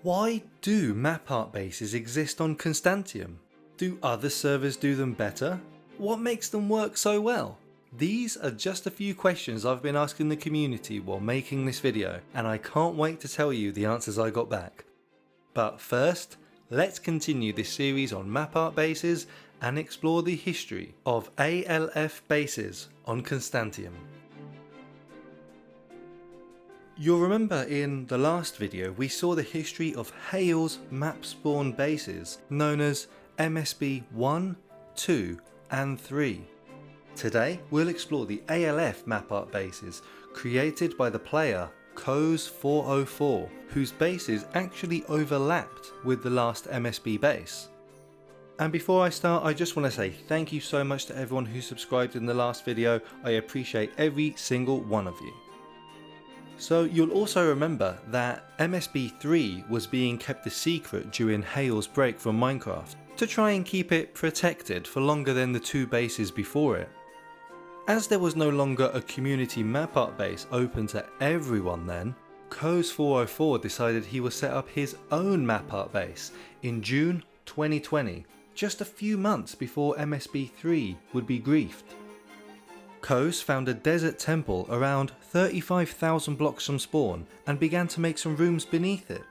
Why do mapart bases exist on Constantiam? Do other servers do them better? What makes them work so well? These are just a few questions I've been asking the community while making this video, and I can't wait to tell you the answers I got back. But first, let's continue this series on mapart bases and explore the history of ALF bases on Constantiam. You'll remember in the last video we saw the history of Hale's map spawn bases known as MSB 1, 2 and 3. Today we'll explore the ALF mapart bases created by the player Koz404, whose bases actually overlapped with the last MSB base. And before I start, I just want to say thank you so much to everyone who subscribed in the last video. I appreciate every single one of you. So you'll also remember that MSB 3 was being kept a secret during Hale's break from Minecraft to try and keep it protected for longer than the two bases before it. As there was no longer a community mapart base open to everyone then, Koz404 decided he would set up his own mapart base in June 2020, just a few months before MSB 3 would be griefed. Koz found a desert temple around 35,000 blocks from spawn and began to make some rooms beneath it.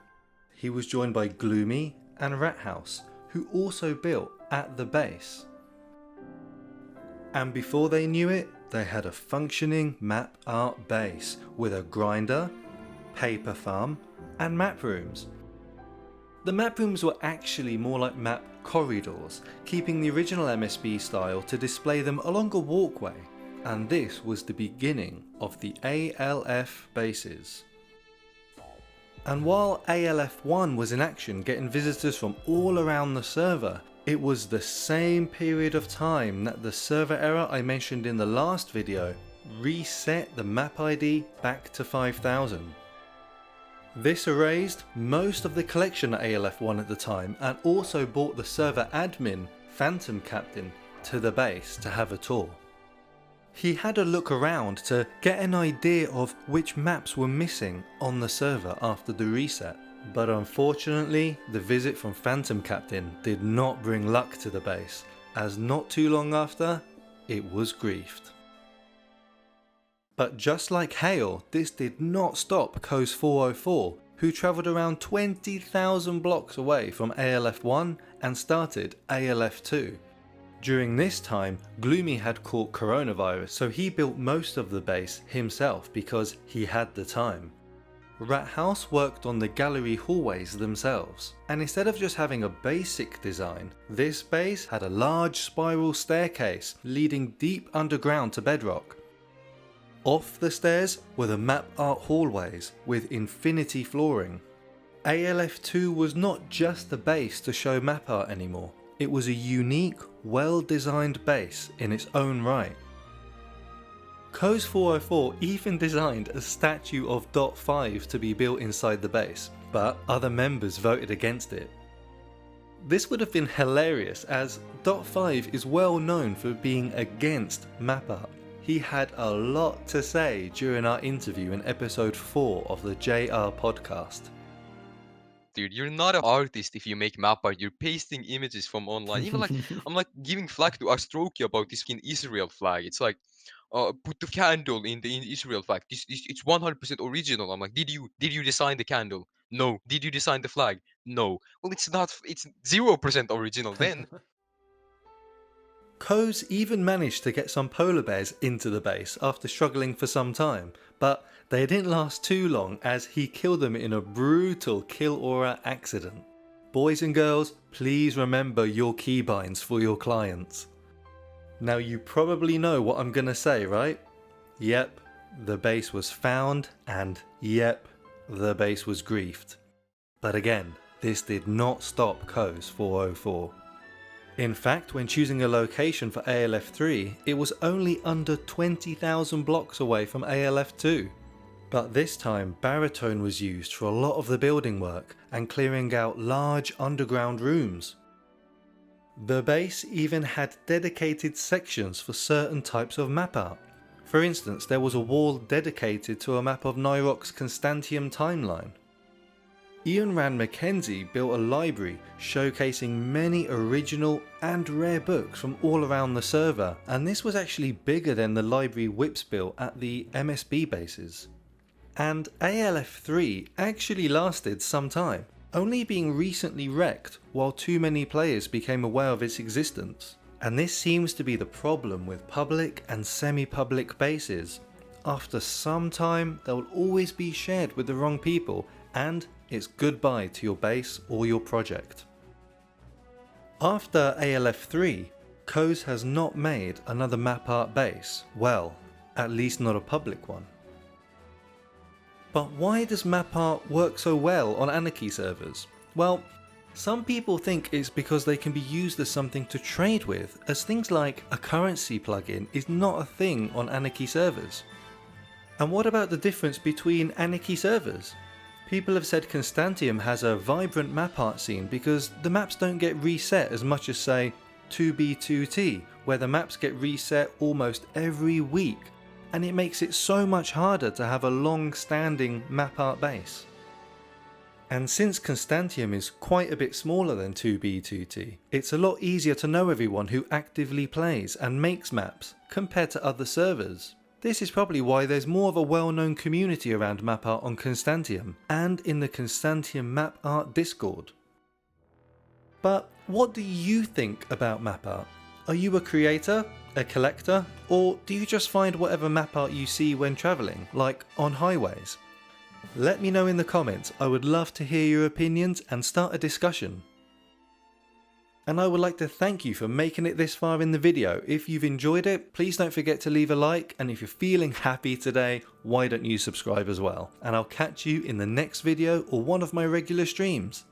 He was joined by Gloomy and Rathaus, who also built at the base. And before they knew it, they had a functioning map art base with a grinder, paper farm and map rooms. The map rooms were actually more like map corridors, keeping the original MSB style to display them along a walkway. And this was the beginning of the ALF bases. And while ALF 1 was in action getting visitors from all around the server, it was the same period of time that the server error I mentioned in the last video reset the map ID back to 5000. This erased most of the collection at ALF 1 at the time and also brought the server admin, Phantom Captain, to the base to have a tour. He had a look around to get an idea of which maps were missing on the server after the reset, but unfortunately the visit from Phantom Captain did not bring luck to the base, as not too long after, it was griefed. But just like Hale, this did not stop Koz404, who travelled around 20,000 blocks away from ALF 1 and started ALF 2. During this time, Gloomy had caught coronavirus, so he built most of the base himself because he had the time. Rathaus worked on the gallery hallways themselves, and instead of just having a basic design, this base had a large spiral staircase leading deep underground to bedrock. Off the stairs were the map art hallways with infinity flooring. ALF 2 was not just a base to show map art anymore. It was a unique, well-designed base in its own right. Koz404 even designed a statue of Dot 5 to be built inside the base, but other members voted against it. This would have been hilarious as Dot 5 is well known for being against map art. He had a lot to say during our interview in episode 4 of the JR podcast. Dude, you're not an artist if you make map art. You're pasting images from online. Even like I'm like giving flag to Astroki about this fucking Israel flag. It's like, put the candle in the Israel flag. It's 100% original. I'm like, did you design the candle? No. Did you design the flag? No. Well, it's not. It's 0% original then. Koz even managed to get some polar bears into the base after struggling for some time, but they didn't last too long as he killed them in a brutal kill aura accident. Boys and girls, please remember your keybinds for your clients. Now you probably know what I'm gonna say, right? Yep, the base was found and yep, the base was griefed. But again, this did not stop Koz404. In fact, when choosing a location for ALF 3, it was only under 20,000 blocks away from ALF 2. But this time, baritone was used for a lot of the building work and clearing out large underground rooms. The base even had dedicated sections for certain types of map art. For instance, there was a wall dedicated to a map of Nyrok's Constantiam timeline. Ian Rand Mackenzie built a library showcasing many original and rare books from all around the server, and this was actually bigger than the library Whips built at the MSB bases. And ALF 3 actually lasted some time, only being recently wrecked while too many players became aware of its existence. And this seems to be the problem with public and semi-public bases. After some time, they'll always be shared with the wrong people, and it's goodbye to your base or your project. After ALF 3, Coase has not made another map art base, well, at least not a public one. But why does map art work so well on Anarchy servers? Well, some people think it's because they can be used as something to trade with, as things like a currency plugin is not a thing on Anarchy servers. And what about the difference between Anarchy servers? People have said Constantiam has a vibrant map art scene because the maps don't get reset as much as, say, 2B2T, where the maps get reset almost every week, and it makes it so much harder to have a long-standing map art base. And since Constantiam is quite a bit smaller than 2B2T, it's a lot easier to know everyone who actively plays and makes maps compared to other servers. This is probably why there's more of a well-known community around map art on Constantiam and in the Constantiam map art Discord. But what do you think about map art? Are you a creator, a collector, or do you just find whatever map art you see when travelling, like on highways? Let me know in the comments. I would love to hear your opinions and start a discussion. And I would like to thank you for making it this far in the video. If you've enjoyed it, please don't forget to leave a like, and if you're feeling happy today, why don't you subscribe as well? And I'll catch you in the next video or one of my regular streams.